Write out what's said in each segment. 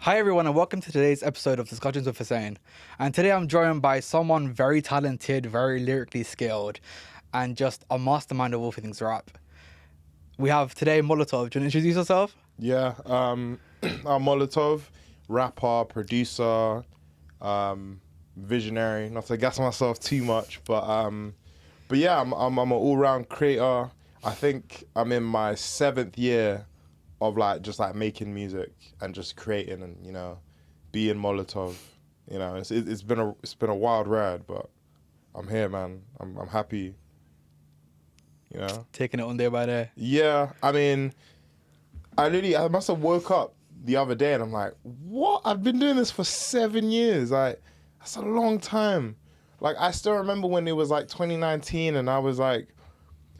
Hi everyone and welcome to today's episode of Discussions with Hussein. And today I'm joined by someone very talented, very lyrically skilled, and just a mastermind of all things rap. We have today Molatov. Do you want to introduce yourself? Yeah, I'm Molatov, rapper, producer, visionary. Not to gas myself too much, but yeah, I'm an all-round creator. I think I'm in my 7th year of just making music and just creating and being Molatov. It's been a wild ride, but I'm here, man. I'm happy. Taking it on day by day. Yeah, I mean, I must have woke up the other day and I'm like, what? I've been doing this for 7 years. That's a long time. I still remember when it was 2019 and I was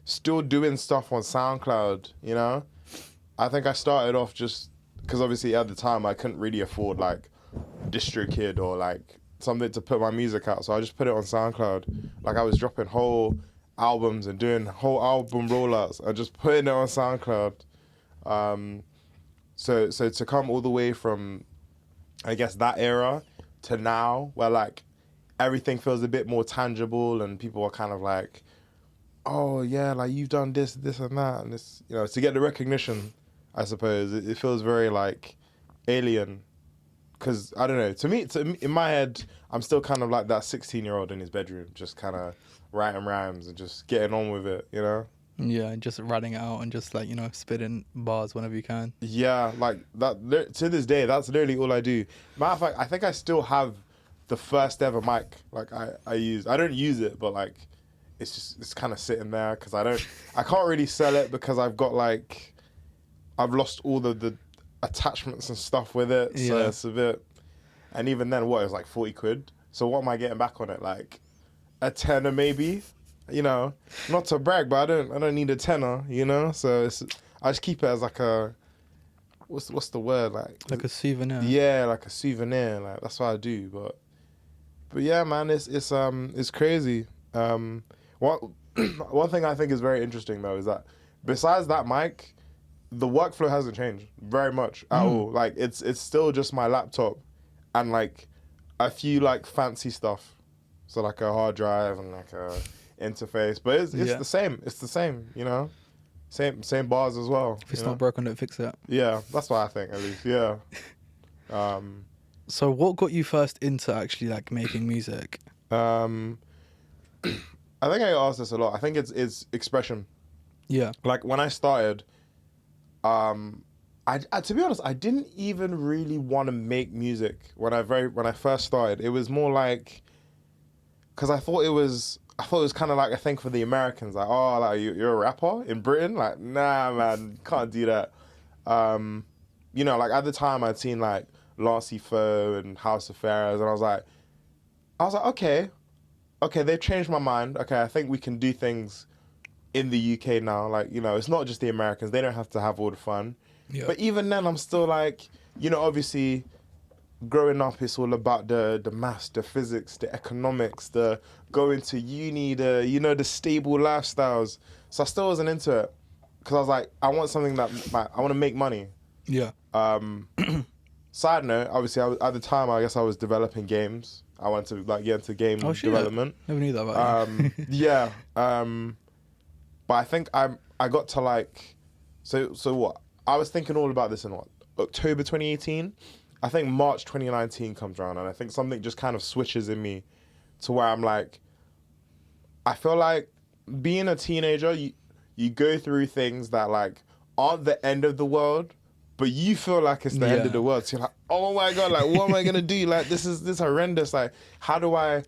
still doing stuff on SoundCloud. I think I started off just because obviously at the time I couldn't really afford DistroKid or something to put my music out. So I just put it on SoundCloud. I was dropping whole albums and doing whole album rollouts and just putting it on SoundCloud. So to come all the way from, I guess, that era to now, where everything feels a bit more tangible and people are kind of oh yeah, you've done this and that, and this, to get the recognition, I suppose it feels very alien, because I don't know. To me, in my head, I'm still kind of like that 16-year-old in his bedroom, just kind of writing rhymes and just getting on with it, Yeah, and just writing it out and just spitting bars whenever you can. Yeah, that to this day, that's literally all I do. Matter of fact, I think I still have the first ever mic I use. I don't use it, but it's kind of sitting there because I can't really sell it because I've got I've lost all the attachments and stuff with it. So Yeah. it's a bit, and even then, it was 40 quid. So what am I getting back on it? A tenner maybe. Not to brag, but I don't need a tenner, So I just keep it as a, what's the word, Like a souvenir. Yeah, like a souvenir. That's what I do. But yeah, man, it's crazy. One thing I think is very interesting though is that besides that mic, the workflow hasn't changed very much at all. It's still just my laptop and a few fancy stuff. So a hard drive and a interface, but it's Yeah. the same. It's the same, Same bars as well. If it's not broken, don't fix it. Yeah, that's what I think at least. Yeah. So what got you first into actually making music? I think I asked this a lot. I think it's expression. Yeah. When I started, I to be honest, I didn't even really want to make music when I first started. It was more because I thought it was kind of a thing for the Americans. You're a rapper in Britain? Nah, man, can't do that. At the time I'd seen Lancey Foe and House Affairs, and I was like, okay, they've changed my mind. Okay, I think we can do things in the UK now. It's not just the Americans. They don't have to have all the fun. Yeah. But even then, I'm still obviously, growing up, it's all about the maths, the physics, the economics, the going to uni, the stable lifestyles. So I still wasn't into it because I was I want something that I want to make money. Yeah. Side note, obviously, at the time, I guess I was developing games. I wanted to get into game development. Never knew that about you. Yeah. But I think I got to so what? I was thinking all about this in October 2018. I think March 2019 comes around, and I think something just kind of switches in me to where I'm I feel being a teenager, you go through things that aren't the end of the world, but you feel like it's the end of the world. So you're oh my God, what am I gonna do? This is horrendous. How do I?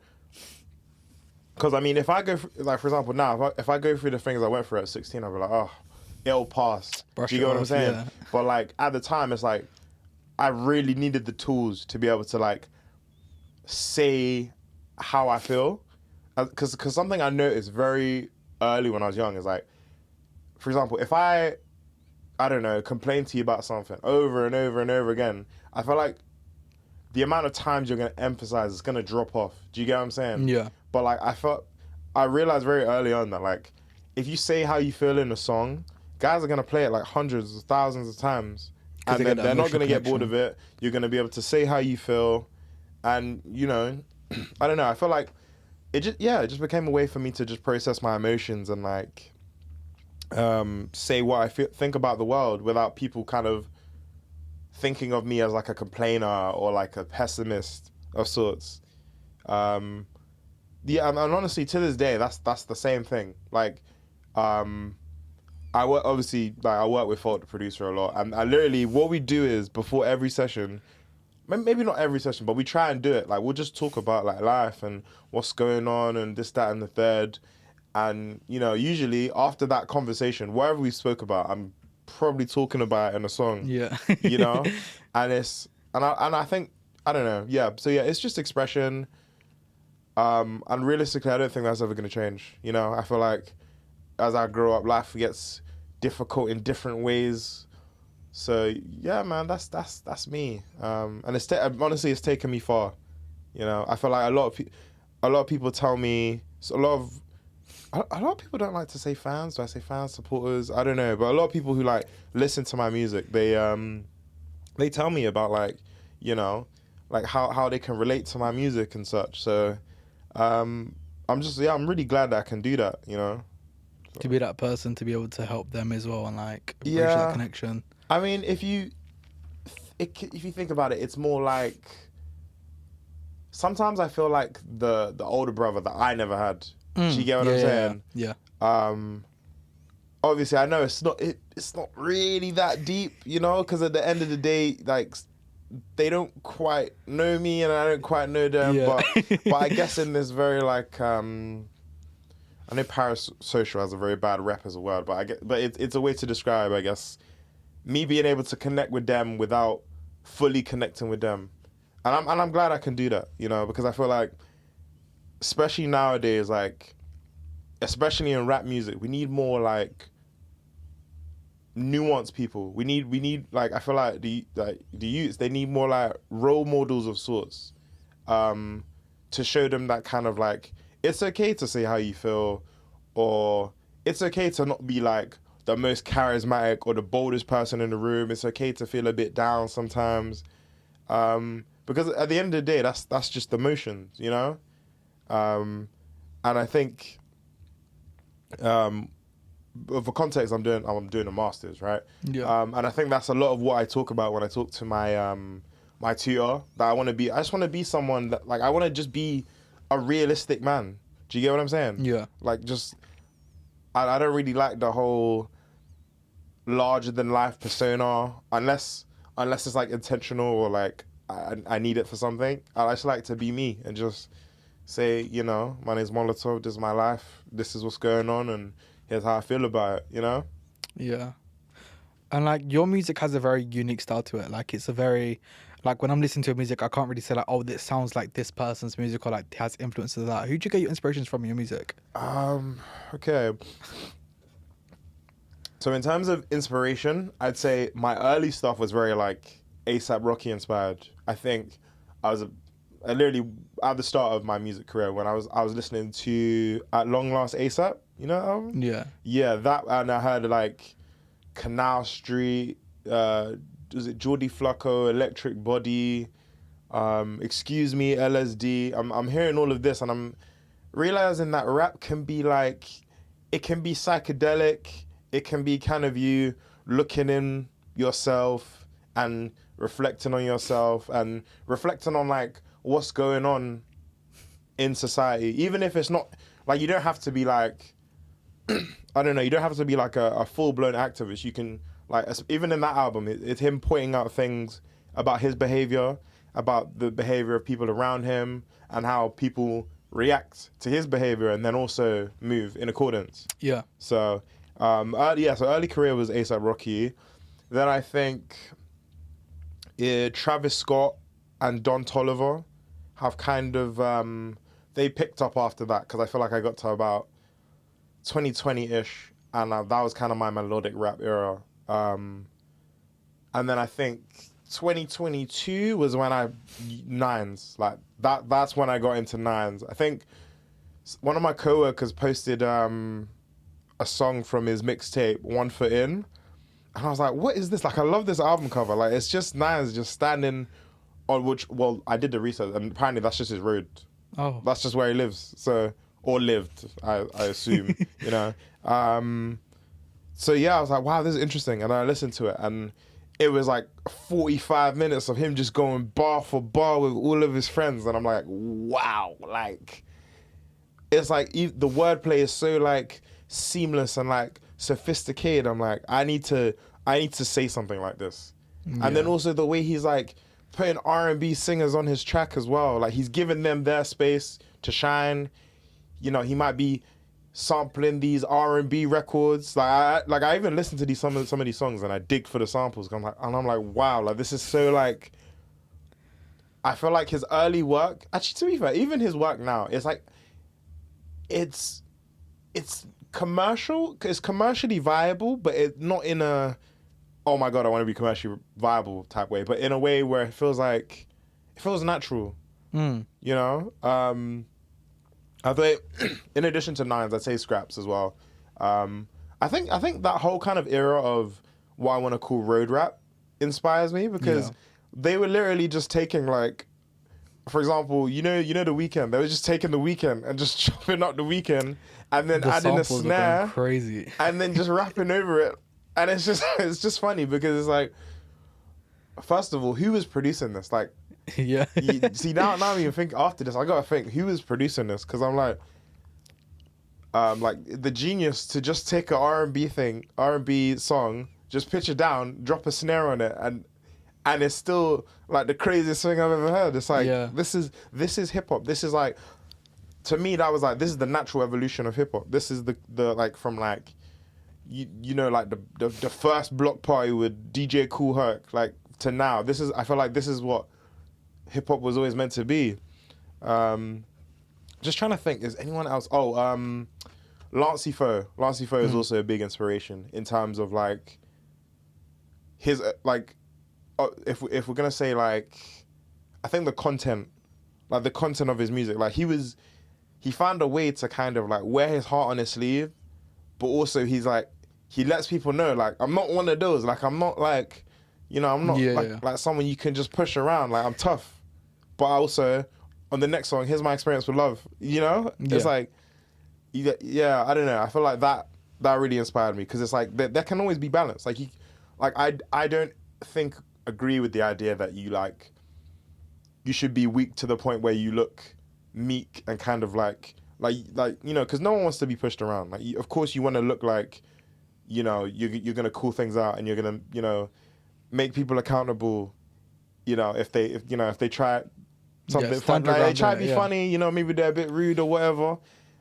Because I mean, if I go for example now, if I go through the things I went through at 16, I'll be oh, it'll pass. Brush Do you it get what I'm off, saying? yeah. But at the time, it's I really needed the tools to be able to say how I feel, because something I noticed very early when I was young is for example, if I don't know, complain to you about something over and over and over again, I feel the amount of times you're going to emphasize is going to drop off. Do you get what I'm saying? Yeah. But I realized very early on that if you say how you feel in a song, guys are going to play it hundreds of thousands of times. and they then get that they're not going to emotional get bored of connection. it. You're going to be able to say how you feel, and you know, I don't know. I feel like it just became a way for me to just process my emotions and like say what I think about the world without people kind of thinking of me as like a complainer or like a pessimist of sorts. Um, yeah, and honestly, to this day, that's the same thing. Like, um, I work obviously like I work with Fault the producer a lot, and I literally what we do is before every session, maybe not every session, but we try and do it. Like we'll just talk about like life and what's going on and this, that, and the third. And you know, usually after that conversation, whatever we spoke about, I'm probably talking about it in a song. Yeah. You know, and I think I don't know. Yeah, so yeah, it's just expression. And realistically, I don't think that's ever going to change. You know, I feel like as I grow up, life gets difficult in different ways. So yeah, man, that's me. And honestly, it's taken me far. You know, I feel like a lot of people tell me a lot of people don't like to say fans. Do I say fans, supporters? I don't know, but a lot of people who like listen to my music, they tell me about like, you know, like how they can relate to my music and such. So, I'm really glad that I can do that. You know. To be that person to be able to help them as well and like bridge that Yeah, connection. I mean, if you think about it, it's more like sometimes I feel like the older brother that I never had. Do you get what I'm saying? Yeah. Obviously, I know it's not really that deep, you know, because at the end of the day, like they don't quite know me and I don't quite know them. Yeah. But I guess in this very like I know parasocial has a very bad rep as a word, but it's a way to describe, I guess, me being able to connect with them without fully connecting with them, and I'm glad I can do that, you know, because I feel like, especially nowadays, like, especially in rap music, we need more like nuanced people. We need like I feel like the youths, they need more like role models of sorts, to show them that kind of like it's okay to say how you feel, or it's okay to not be like the most charismatic or the boldest person in the room. It's okay to feel a bit down sometimes, because at the end of the day, that's just emotions, you know. And I think, for context, I'm doing a master's, right? Yeah. And I think that's a lot of what I talk about when I talk to my my tutor. That I just want to be someone that like I want to just be a realistic man. Do you get what I'm saying? Yeah. Like just I don't really like the whole larger than life persona unless it's like intentional or like I need it for something. I just like to be me and just say, you know, my name's Molatov, this is my life, this is what's going on, and here's how I feel about it, you know? Yeah. And like your music has a very unique style to it. Like it's a very, like when I'm listening to your music, I can't really say like, oh, this sounds like this person's music or like has influences of that. Who'd you get your inspirations from in your music? Okay. So in terms of inspiration, I'd say my early stuff was very like ASAP Rocky inspired. I think I literally at the start of my music career when I was listening to At Long Last ASAP, you know that album? Yeah. Yeah, that, and I heard like Canal Street, was it Geordie Flacco, Electric Body, Excuse Me, LSD. I'm hearing all of this and I'm realizing that rap can be like, it can be psychedelic, it can be kind of you looking in yourself and reflecting on yourself and reflecting on like what's going on in society, even if it's not like you don't have to be like I don't know, you don't have to be like a full-blown activist. You can like even in that album it's him pointing out things about his behavior, about the behavior of people around him and how people react to his behavior and then also move in accordance. Yeah. So so early career was ASAP Rocky. Then I think Travis Scott and Don Toliver have kind of they picked up after that because I feel like I got to about 2020-ish and that was kind of my melodic rap era. And then I think 2022 was when Nines, like that's when I got into Nines. I think one of my coworkers posted a song from his mixtape, One Foot In, And I was like, what is this? Like, I love this album cover. Like, it's just nice, just standing on which, well, I did the research, and apparently that's just his road. Oh. That's just where he lives. So, or lived, I assume, you know. So yeah, I was like, wow, this is interesting. And I listened to it, and it was like 45 minutes of him just going bar for bar with all of his friends. And I'm like, wow, like, it's like the wordplay is so like seamless and like sophisticated. I'm like, I need to say something like this. Yeah. And then also the way he's like putting R&B singers on his track as well. Like, he's giving them their space to shine. You know, he might be sampling these R&B records. I even listened to some of these songs, and I dig for the samples. I'm like, wow, like, this is so like. I feel like his early work, actually, to be fair, even his work now, it's like, it's commercial. It's commercially viable, but it not in a, oh my God, I want to be commercially viable type way, but in a way where it feels natural. You know. I think, in addition to Nines, I'd say Scraps as well. I think that whole kind of era of what I want to call road rap inspires me, because they were literally just taking, like, for example, you know, The Weeknd. They were just taking The Weeknd and just chopping up The Weeknd and then adding a snare, crazy, and then just rapping over it. And it's just funny, because it's like, first of all, who was producing this? Like. Yeah. See, now I'm even thinking, after this, I gotta think, who is producing this? Because I'm like the genius to just take a R&B song, just pitch it down, drop a snare on it, and it's still like the craziest thing I've ever heard. It's like, this is hip hop. This is like, to me, that was like, this is the natural evolution of hip hop. This is the like, from like, you know, like the first block party with DJ Kool Herc, like, to now. I feel like this is what hip hop was always meant to be. Just trying to think, is anyone else? Lancey Foe. Lancey Foe is also a big inspiration in terms of like his if we're gonna say, like, I think the content of his music, like, he found a way to kind of like wear his heart on his sleeve, but also he's like, he lets people know, like, I'm not one of those. Like, I'm not like, you know, I'm not like someone you can just push around. Like, I'm tough. But also, on the next song, here's my experience with love. You know? It's like, I don't know. I feel like that really inspired me, because it's like, there can always be balance. Like, I don't agree with the idea that you should be weak to the point where you look meek and kind of like you know, because no one wants to be pushed around. Like, of course, you want to look like, you know, you're gonna call things out, and you're gonna, you know, make people accountable. You know, if they try something funny, like, they try to be funny, you know, maybe they're a bit rude or whatever.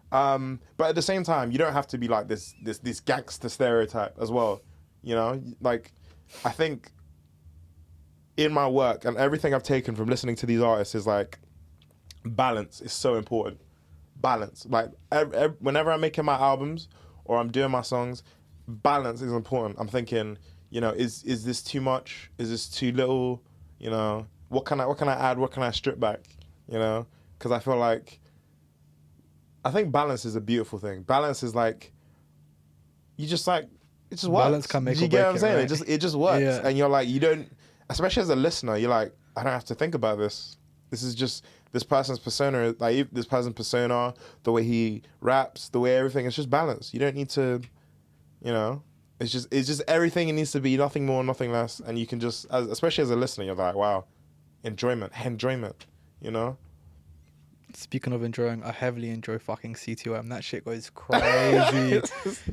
But at the same time, you don't have to be like this gangster stereotype as well. You know, like, I think in my work and everything I've taken from listening to these artists is like, balance is so important. Balance, like, whenever I'm making my albums or I'm doing my songs, balance is important. I'm thinking, you know, is this too much? Is this too little? You know, what can I add? What can I strip back? You know, because I feel like, I think balance is a beautiful thing. Balance is like, you just like, it just works. Balance can make you or get break what I'm saying? right? It just works, and you're like, you don't, especially as a listener, you're like, I don't have to think about this. This is just this person's persona, like this person's persona, the way he raps, the way everything. It's just balance. You don't need to, you know. It's just everything. It needs to be nothing more, nothing less, and you can just, especially as a listener, you're like, wow, enjoyment, you know. Speaking of enjoying, I heavily enjoy fucking C2M. That shit goes crazy.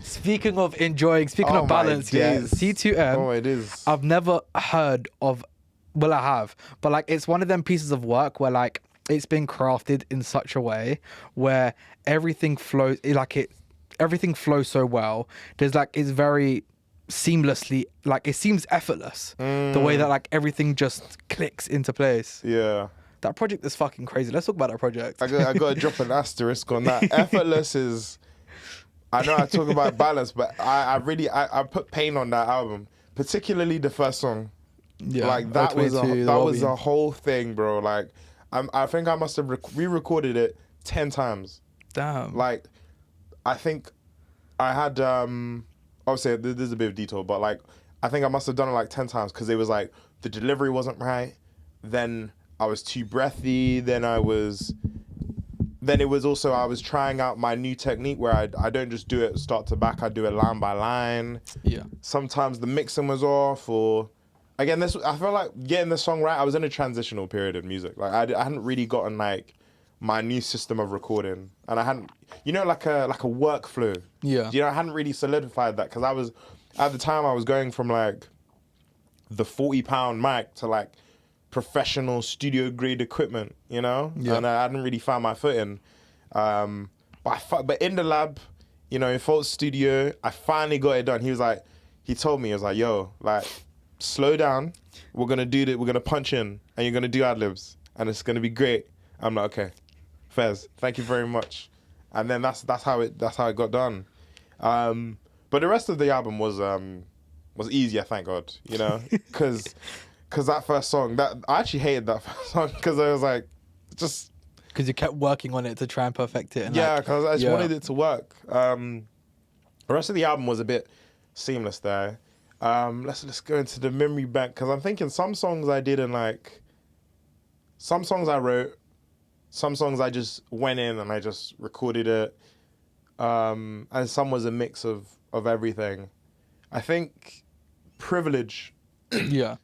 Speaking of balance, C2M. Oh, it is. I've never heard of, well, I have, but like, it's one of them pieces of work where like, it's been crafted in such a way where everything flows, everything flows so well. There's like, it's very seamlessly, like, it seems effortless, the way that like everything just clicks into place. Yeah. That project is fucking crazy. Let's talk about that project. I got to drop an asterisk on that. Effortless is, I know I talk about balance, but I really put pain on that album, particularly the first song. Yeah, like, that was a whole thing, bro. Like, I think I must have re-recorded it 10 times. Damn. Like, I think I had, obviously, this is a bit of detail, but like, I think I must have done it like 10 times because it was like the delivery wasn't right. Then I was too breathy. Then it was also, I was trying out my new technique where I don't just do it start to back, I do it line by line. Yeah. Sometimes the mixing was off, or again, I felt like getting the song right. I was in a transitional period in music. Like I hadn't really gotten like my new system of recording, and I hadn't, like a workflow. Yeah. I hadn't really solidified that because I was, at the time, I was going from like the £40 mic to like professional studio grade equipment, Yeah. and I hadn't really found my footing. But in the lab, in Fult's studio, I finally got it done. He told me, he was like, yo, like, slow down. We're gonna do that. We're gonna punch in, and you're gonna do ad libs, and it's gonna be great. I'm like, okay, Fez, thank you very much. And then that's how it got done. But the rest of the album was easier, thank God, because that first song, I actually hated that first song because I was like, just because you kept working on it to try and perfect it. And because I just wanted it to work. The rest of the album was a bit seamless there. Let's go into the memory bank because I'm thinking some songs I did and like, some songs I wrote, some songs I just went in and I just recorded it, and some was a mix of everything. I think Privilege. Yeah.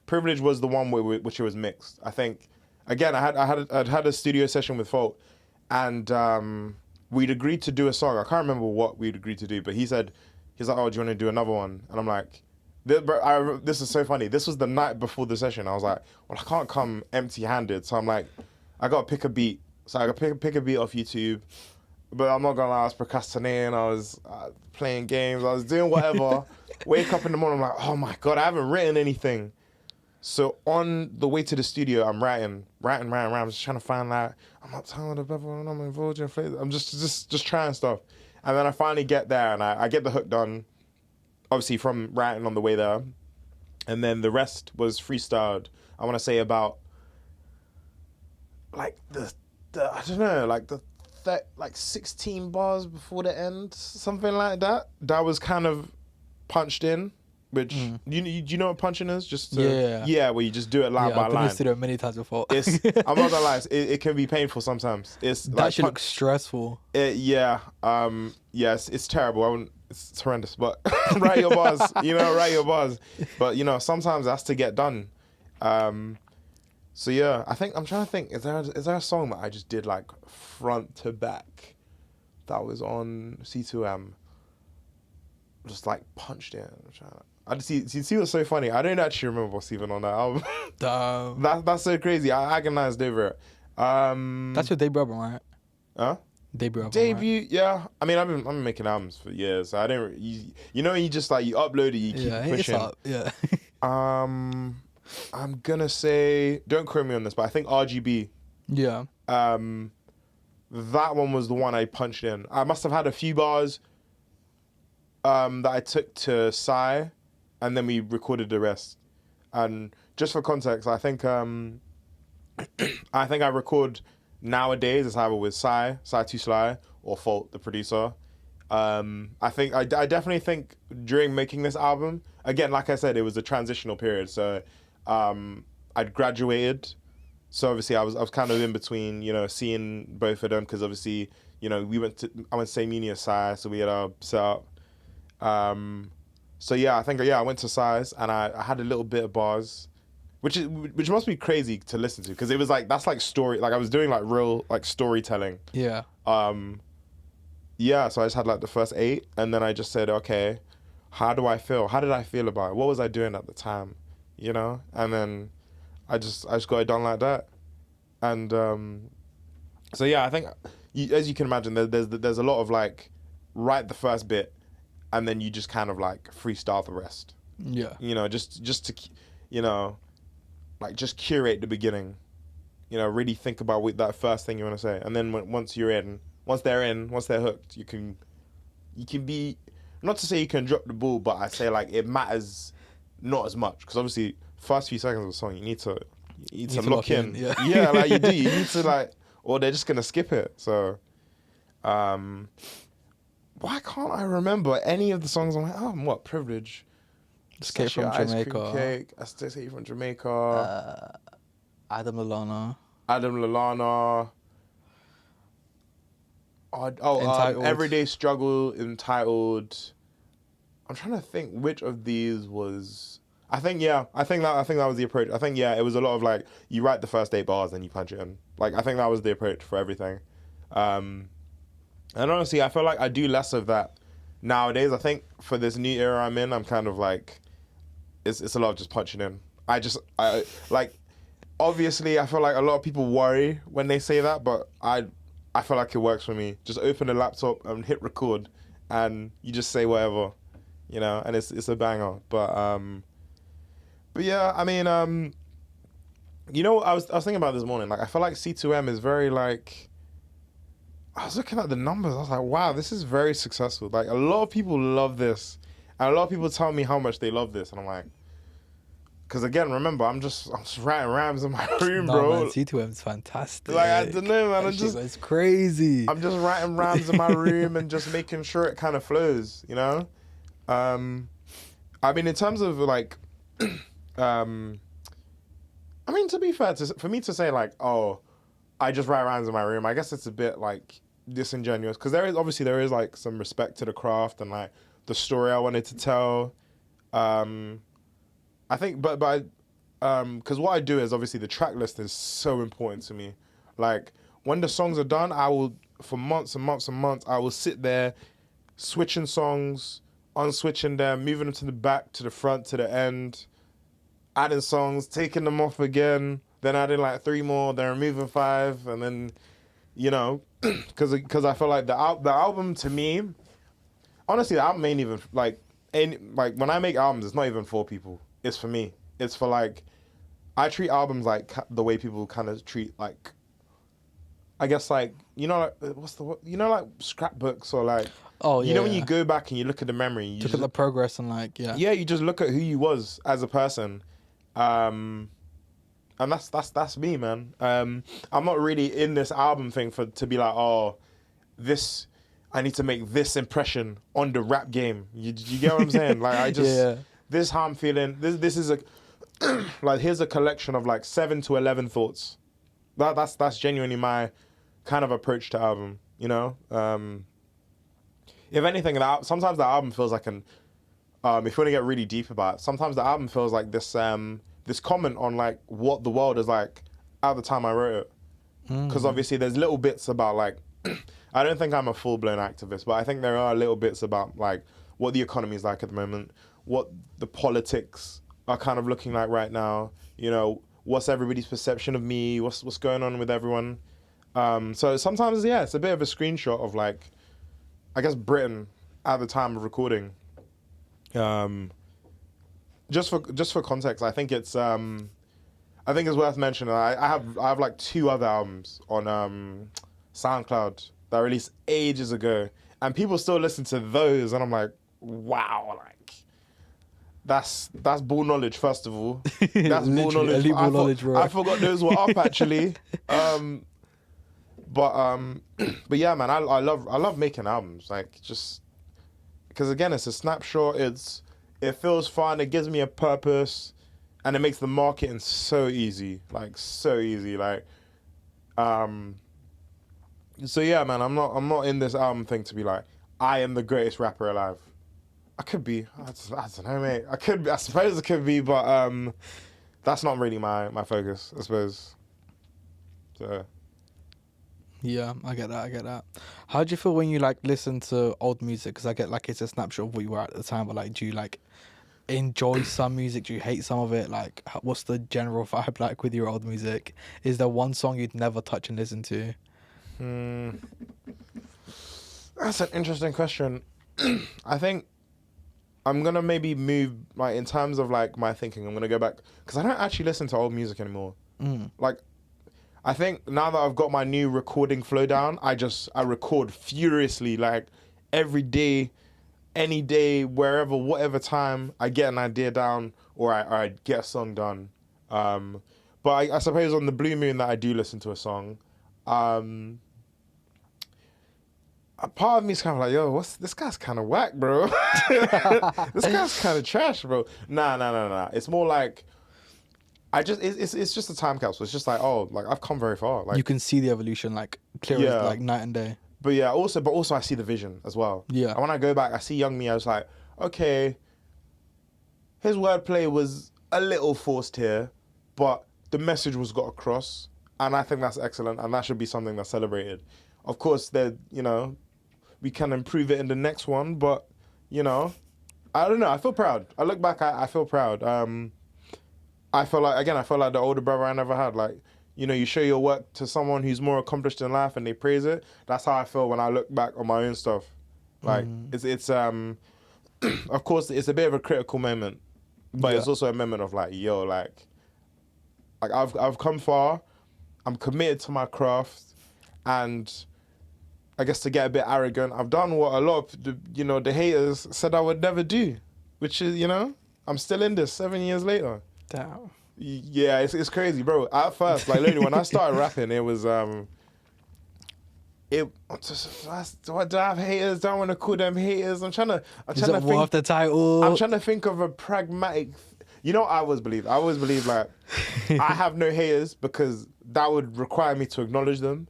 Privilege was the one which it was mixed. I think, again, I'd had a studio session with Folk, and we'd agreed to do a song. I can't remember what we'd agreed to do, but he's like, oh, do you want to do another one? And I'm like, this is so funny. This was the night before the session. I was like, well, I can't come empty-handed. So I'm like, I got to pick a beat. So I got to pick a beat off YouTube. But I'm not going to lie, I was procrastinating. I was playing games. I was doing whatever. Wake up in the morning, I'm like, oh my God, I haven't written anything. So on the way to the studio, I'm writing. I'm just trying to find that. I'm not telling the devil I'm involved in flavor. I'm just trying stuff. And then I finally get there and I get the hook done, obviously from writing on the way there. And then the rest was freestyled. I want to say about like the I don't know, like like 16 bars before the end, something like that. That was kind of punched in. Which do you know what punching is? Just where you just do it line by I've line. I've been it many times before. I'm not gonna lie, it can be painful sometimes. It's that like should look stressful. Yes, it's terrible. It's horrendous. But write your bars, write your bars. But sometimes that's to get done. So yeah, I think I'm trying to think. Is there a song that I just did like front to back that was on C2M? Just like punched in. I just see what's so funny. I don't actually remember what's even on that album. That's so crazy. I agonized over it. That's your debut album, right? Huh? Debut album. Debut, right? yeah. I mean, I've been making albums for years. So I don't. You just like you upload it, you keep pushing. It's up. Yeah. I'm gonna say, don't quote me on this, but I think RGB. Yeah. That one was the one I punched in. I must have had a few bars. That I took to Psy, and then we recorded the rest. And just for context, I think I record nowadays it's either with Psy Too Sly, or Fault, the producer. I definitely think during making this album, again, like I said, it was a transitional period. So I'd graduated, so obviously I was kind of in between, seeing both of them because obviously I went to same uni as Psy, so we had our setup. So yeah, I went to Size and I had a little bit of bars, which must be crazy to listen to because it was like that's like story, like I was doing like real like storytelling. Yeah. Yeah. So I just had like the first 8, and then I just said, okay, how do I feel? How did I feel about it? What was I doing at the time? And then I just got it done like that, and so yeah, I think as you can imagine, there's a lot of like write the first bit. And then you just kind of like freestyle the rest. Yeah. Just to, like just curate the beginning. Really think about what that first thing you want to say. And then once they're hooked, you can be, not to say you can drop the ball, but I say like it matters not as much. Because obviously, first few seconds of a song, you need to lock in. Yeah, like you do. You need to like, or they're just going to skip it. So, why can't I remember any of the songs? I'm like, what, Privilege? Escape Sachet from ice cream Jamaica. cake. Escape from Jamaica. Adam Lallana. Adam Lallana. Entitled. Everyday Struggle, Entitled. I'm trying to think which of these was. I think that was the approach. I think it was a lot of like you write the first 8 bars and you punch it in. Like I think that was the approach for everything. And honestly, I feel like I do less of that nowadays. I think for this new era I'm in, I'm kind of like it's a lot of just punching in. I like obviously I feel like a lot of people worry when they say that, but I feel like it works for me. Just open the laptop and hit record, and you just say whatever, and it's a banger. But yeah, I mean, I was thinking about this morning. Like, I feel like C2M is very like. I was looking at the numbers. I was like, wow, this is very successful. Like, a lot of people love this, and a lot of people tell me how much they love this, and I'm like, because again, remember, I'm just writing rhymes in my room, No, bro. man, C2M's fantastic. Like, I don't know, man. It's crazy. I'm just writing rhymes in my room and just making sure it kind of flows, I mean, in terms of like, I mean, to be fair, for me to say like, oh, I just write rhymes in my room, I guess it's a bit like disingenuous because there is like some respect to the craft and like the story I wanted to tell. I think, but because what I do is obviously the track list is so important to me. Like when the songs are done, I will for months and months and months I will sit there, switching songs, unswitching them, moving them to the back, to the front, to the end, adding songs, taking them off again, then adding like 3 more, then removing 5, and then because I feel like the album to me, honestly, the album ain't even like when I make albums, it's not even for people. It's for me. It's for like, I treat albums like the way people kind of treat like, I guess like, like like scrapbooks or like, when you go back and you look at the memory, you look at the progress and like, you just look at who you was as a person, and that's me, man. I'm not really in this album thing to be like, oh, this. I need to make this impression on the rap game. You get what I'm saying? Like I just this is how I'm feeling. This is a like here's a collection of like 7 to 11 thoughts. That's genuinely my kind of approach to album. If anything, sometimes the album feels like if you want to get really deep about it, sometimes the album feels like this this comment on like what the world is like at the time I wrote it. Because obviously there's little bits about like. I don't think I'm a full-blown activist, but I think there are little bits about like what the economy is like at the moment, what the politics are kind of looking like right now, what's everybody's perception of me, what's going on with everyone. So sometimes, it's a bit of a screenshot of like, I guess Britain at the time of recording. Just for context, I think it's worth mentioning. I have like 2 other albums on SoundCloud that I released ages ago, and people still listen to those, and I'm like, wow, like that's ball knowledge. First of all, that's ball knowledge. I forgot those were up actually. But yeah, man, I love making albums, like just because again, it's a snapshot. It feels fun. It gives me a purpose, and it makes the marketing so easy, like so easy, like So yeah, man, I'm not in this album thing to be like, I am the greatest rapper alive. I could be. I don't know, mate. I could be. I suppose it could be, but that's not really my focus, I suppose. So. Yeah, I get that. How do you feel when you like listen to old music? Because I get like it's a snapshot of what you were at the time, but like, do you like enjoy some music? Do you hate some of it? Like, what's the general vibe like with your old music? Is there one song you'd never touch and listen to? That's an interesting question. I think I'm gonna maybe move like in terms of like my thinking. I'm gonna go back because I don't actually listen to old music anymore. Like, I think now that I've got my new recording flow down, I record furiously, like every day, any day, wherever, whatever time I get an idea down or I get a song done. But I suppose on the blue moon that I do listen to a song. a part of me is kind of like, yo, what's this guy's kind of whack, bro. This guy's kind of trash, bro. Nah. It's more like it's just a time capsule. It's just like, oh, like I've come very far. Like You can see the evolution like clear as like night and day. But yeah, also I see the vision as well. Yeah. And when I go back, I see young me. I was like, okay, his wordplay was a little forced here, but the message was got across, and I think that's excellent, and that should be something that's celebrated. Of course, we can improve it in the next one, but I don't know. I feel proud. I look back, I feel proud. I feel like the older brother I never had. Like, you show your work to someone who's more accomplished in life and they praise it. That's how I feel when I look back on my own stuff. Like, it's of course, it's a bit of a critical moment, but it's also a moment of like, yo, like I've come far. I'm committed to my craft, and I guess to get a bit arrogant, I've done what a lot of the haters said I would never do, which is, I'm still in this 7 years later. Damn. Yeah, it's crazy, bro. At first, like literally, when I started rapping, it was do I have haters? Don't want to call them haters. I'm trying to think. Off the title. I'm trying to think of a pragmatic. I always believe like I have no haters because that would require me to acknowledge them.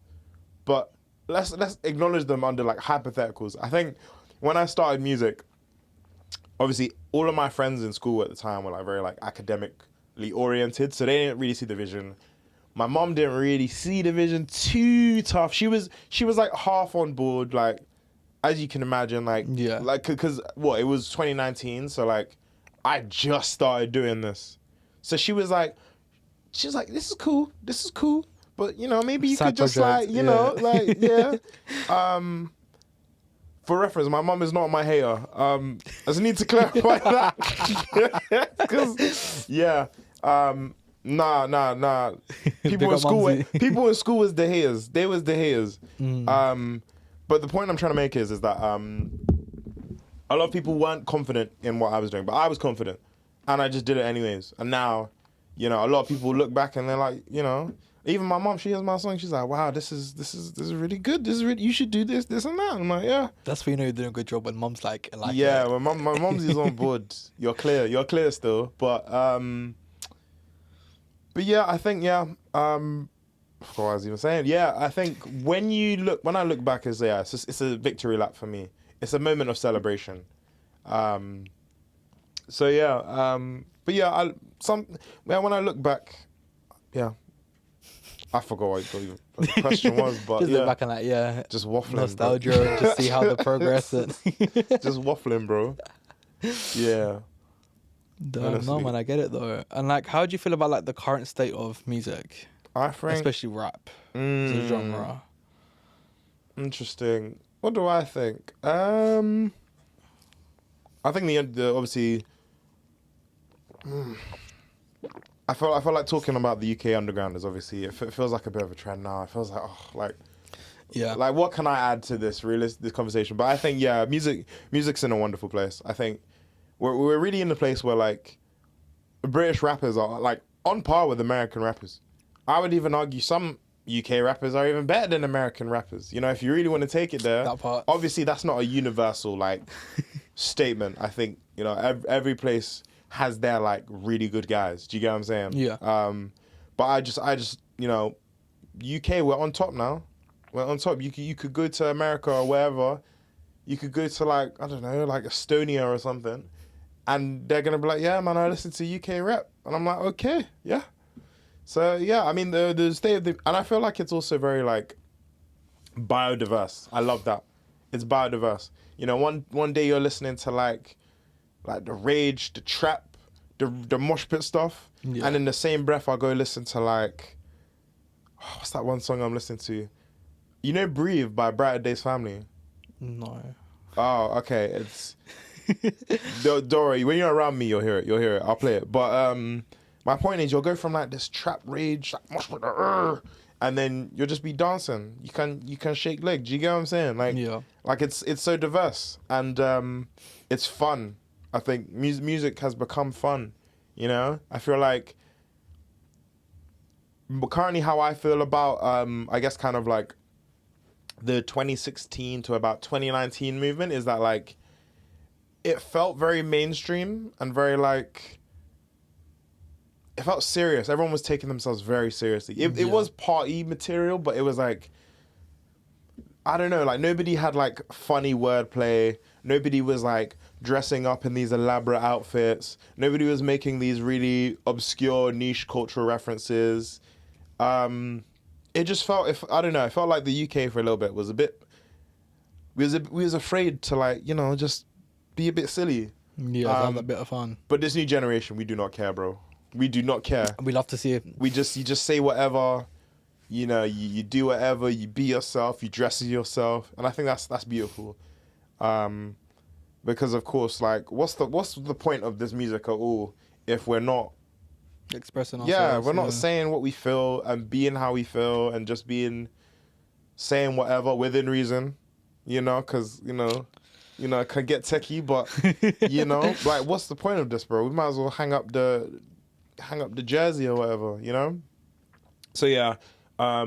But let's acknowledge them under like hypotheticals. I think when I started music, obviously all of my friends in school at the time were like very like academically oriented, so they didn't really see the vision. My mom didn't really see the vision too tough. She was like half on board, like as you can imagine, like because it was 2019, so like I just started doing this, so she was like, this is cool, but maybe you could just like For reference, my mum is not my hater. I just need to clarify that. Because, nah. People in school was the haters. They was the haters. But the point I'm trying to make is that a lot of people weren't confident in what I was doing, but I was confident, and I just did it anyways. And now, a lot of people look back and they're like, even my mom, she hears my song, she's like, wow, this is really good. You should do this and that. I'm like, yeah. That's when you're doing a good job when mom's like yeah, when my mom's is on board. You're clear still. But yeah, I think, I forgot what I was even saying. Yeah, I think when I look back, it's a victory lap for me. It's a moment of celebration. So yeah, but yeah, when I look back, yeah. I forgot what the question was, but just look back and just waffling, nostalgia, just see how the progress and just waffling, bro. Yeah. No, man, I get it though. And like, how do you feel about like the current state of music? I think, especially rap as a genre. Interesting. What do I think? I think the obviously. I feel like talking about the UK underground is obviously it feels like a bit of a trend now. It feels like like what can I add to this conversation? But I think music's in a wonderful place. I think we're really in the place where like British rappers are like on par with American rappers. I would even argue some UK rappers are even better than American rappers. If you really want to take it there. That part. Obviously, that's not a universal like statement. I think every place has their like really good guys. Do you get what I'm saying? Yeah. But I just UK, we're on top now. We're on top. You could go to America or wherever. You could go to like, I don't know, like Estonia or something, and they're gonna be like, yeah, man, I listen to UK rap, and I'm like, okay, yeah. So yeah, I mean the state of and I feel like it's also very like biodiverse. I love that. It's biodiverse. One day you're listening to like the rage, the trap, the mosh pit stuff, and in the same breath I'll go listen to like, what's that one song I'm listening to? Breathe by Brighter Days Family. No. Oh, okay. It's don't worry. When you're around me, you'll hear it. I'll play it. But my point is, you'll go from like this trap rage, like mosh pit, and then you'll just be dancing. You can shake legs. Do you get what I'm saying? Like, like it's so diverse and it's fun. I think music has become fun, I feel like currently how I feel about, I guess kind of like the 2016 to about 2019 movement is that like it felt very mainstream and very like it felt serious. Everyone was taking themselves very seriously. It was party material, but it was like, I don't know, like nobody had like funny wordplay. Nobody was like dressing up in these elaborate outfits. Nobody was making these really obscure niche cultural references. It just felt, I don't know, it felt like the UK for a little bit was a bit, we was afraid to like, you know, just be a bit silly. Yeah, have a bit of fun. But this new generation, we do not care, bro. We do not care. We love to see it. You just say whatever, you know, you do whatever, you be yourself, you dress as yourself, and I think that's beautiful. Because of course, like, what's the point of this music at all if we're not Expressing ourselves. Yeah, we're not saying what we feel and being how we feel and just saying whatever within reason, you know, because it can get techie, but you know, like, what's the point of this, bro? We might as well hang up the jersey or whatever, you know. So yeah, I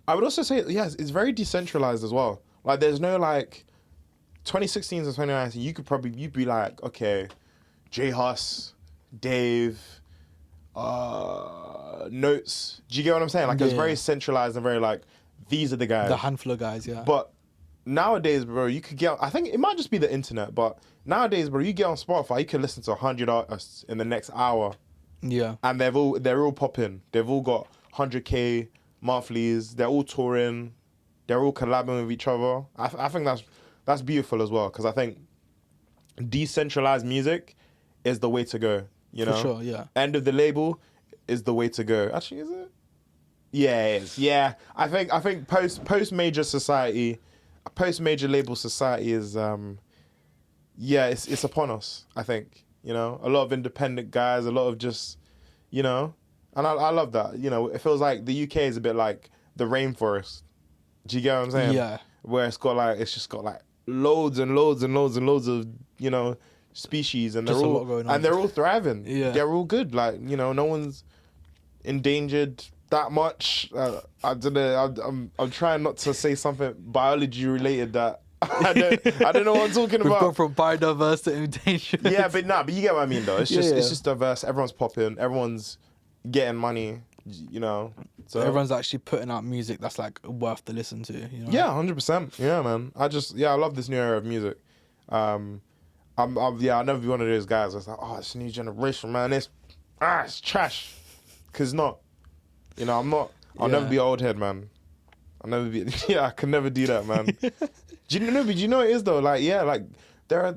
would also say yes, it's very decentralized as well. Like, there's no like 2016 to 2019. You'd be like, okay, J Hus, Dave. Notes. Do you get what I'm saying? Like, it's very centralized and very like, these are the guys. The handful of guys, yeah. But nowadays, bro, you could get, I think it might just be the internet, but nowadays, bro, you get on Spotify, you can listen to 100 artists in the next hour. Yeah. And they're all popping. They've all got 100K monthlies. They're all touring. They're all collabing with each other. I think that's beautiful as well, because I think decentralized music is the way to go. You know? For sure, yeah. End of the label is the way to go. Actually, is it? Yeah, it is. Yeah. I think post major society, post major label society is it's upon us, I think. You know? A lot of independent guys, a lot of just, you know, and I love that. You know, it feels like the UK is a bit like the rainforest. Do you get what I'm saying? Yeah. Where it's just got like loads and loads and loads and loads of, you know, species, and they're all thriving. Yeah, they're all good. Like, you know, no one's endangered that much. I don't know. I'm trying not to say something biology related that I don't know what I'm talking about. We've gone from biodiverse to endangered. Yeah, but you get what I mean though. It's just diverse. Everyone's popping. Everyone's getting money. You know, so everyone's actually putting out music that's like worth to listen to. You know? Yeah, 100%. Yeah, man. I love this new era of music. I'll never be one of those guys that's like, oh, it's a new generation, man. It's trash. Because it's not. You know, I'm not. I'll never be old head, man. I'll never be. Yeah, I can never do that, man. Do you know what it is, though? Like, yeah, like, there are.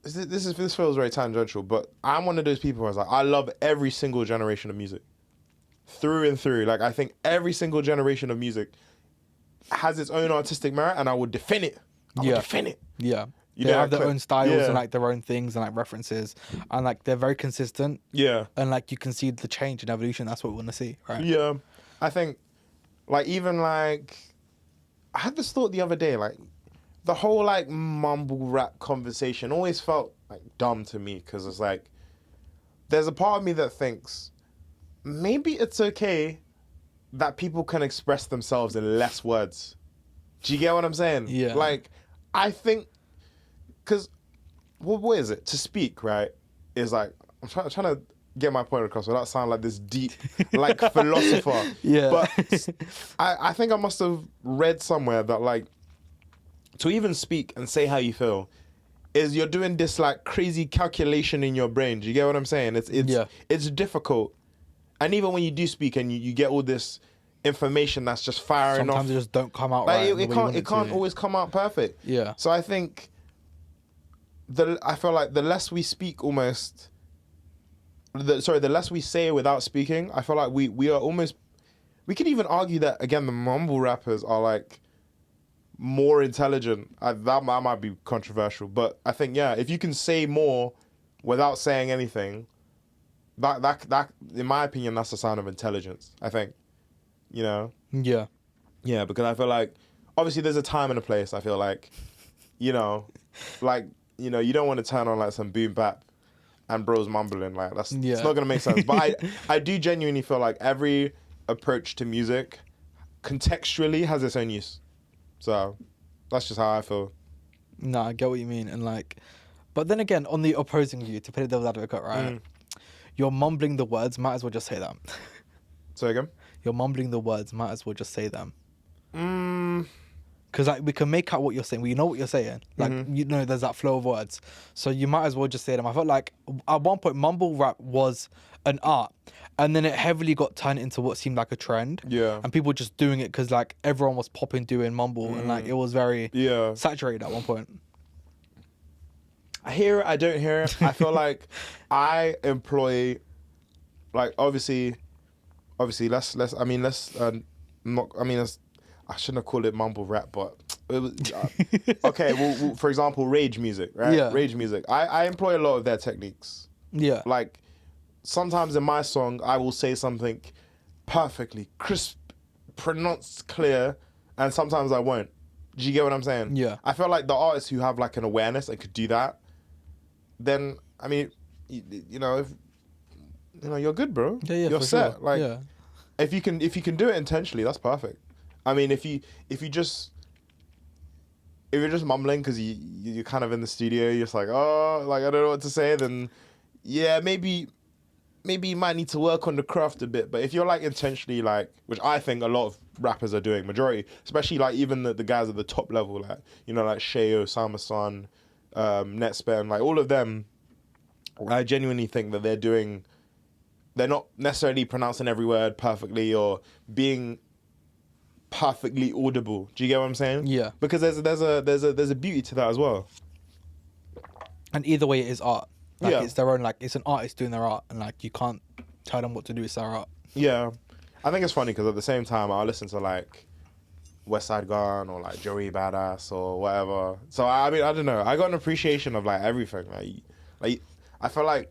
This feels very tangential, but I'm one of those people where I was like, I love every single generation of music. Through and through. Like, I think every single generation of music has its own artistic merit, and I would defend it. I would defend it. Yeah. They have their own styles and like their own things and like references, and like they're very consistent. Yeah. And like you can see the change and evolution. That's what we want to see, right? Yeah. I think, like, even like, I had this thought the other day, like, the whole like mumble rap conversation always felt like dumb to me, because it's like, there's a part of me that thinks maybe it's okay that people can express themselves in less words. Do you get what I'm saying? Yeah. Like, I think, because what is it? To speak, right, is like, I'm trying to get my point across without sounding like this deep, like, philosopher. Yeah. But I think I must have read somewhere that, like, to even speak and say how you feel is you're doing this, like, crazy calculation in your brain. Do you get what I'm saying? It's difficult. And even when you do speak and you get all this information that's just firing off. Sometimes it just don't come out like, right. It can't always come out perfect. Yeah. So I think I feel like the less we speak almost, the less we say without speaking, I feel like we are almost, we could even argue that, again, the mumble rappers are like more intelligent. That might be controversial, but I think, yeah, if you can say more without saying anything, that in my opinion, that's a sign of intelligence, I think. You know? Yeah. Yeah, because I feel like, obviously there's a time and a place, I feel like, you know, like, you know, you don't want to turn on like some boom bap and bros mumbling, like, it's not going to make sense. But I do genuinely feel like every approach to music contextually has its own use. So that's just how I feel. No, I get what you mean, and like, but then again, on the opposing view, to play devil's advocate, right? You're mumbling the words. Might as well just say them. Say again. You're mumbling the words. Might as well just say them. Mm. Because like we can make out what you're saying. We know what you're saying. Like you know, there's that flow of words. So you might as well just say them. I felt like at one point mumble rap was an art, and then it heavily got turned into what seemed like a trend. Yeah. And people just doing it because like everyone was popping doing mumble, and like it was very saturated at one point. I hear it. I don't hear it. I feel like I employ, like obviously, let's. I mean, let's not. I mean, I shouldn't have called it mumble rap, but it was okay. Well, for example, rage music, right? Yeah. Rage music. I employ a lot of their techniques. Yeah. Like sometimes in my song, I will say something perfectly crisp, pronounced, clear, and sometimes I won't. Do you get what I'm saying? Yeah. I feel like the artists who have like an awareness and could do that, then I mean, you know, if you know, you're good, bro. Yeah, you're for set. sure. Like Yeah. if you can do it intentionally, that's perfect. I mean, if you're just mumbling because you're kind of in the studio, you're just like, oh, like I don't know what to say, then yeah, maybe you might need to work on the craft a bit. But if you're like intentionally, like, which I think a lot of rappers are doing, majority, especially like even the guys at the top level, like, you know, like Shayo, Samasan, Netspan, like all of them, I genuinely think that they're not necessarily pronouncing every word perfectly or being perfectly audible. Do you get what I'm saying? Yeah. Because there's a beauty to that as well. And either way, it is art. Like Yeah. it's their own. Like it's an artist doing their art, and like you can't tell them what to do. It's their art. Yeah, I think it's funny because at the same time I listen to like West Side Gun or like Joey Badass or whatever. So I mean I don't know. I got an appreciation of like everything. Like I feel like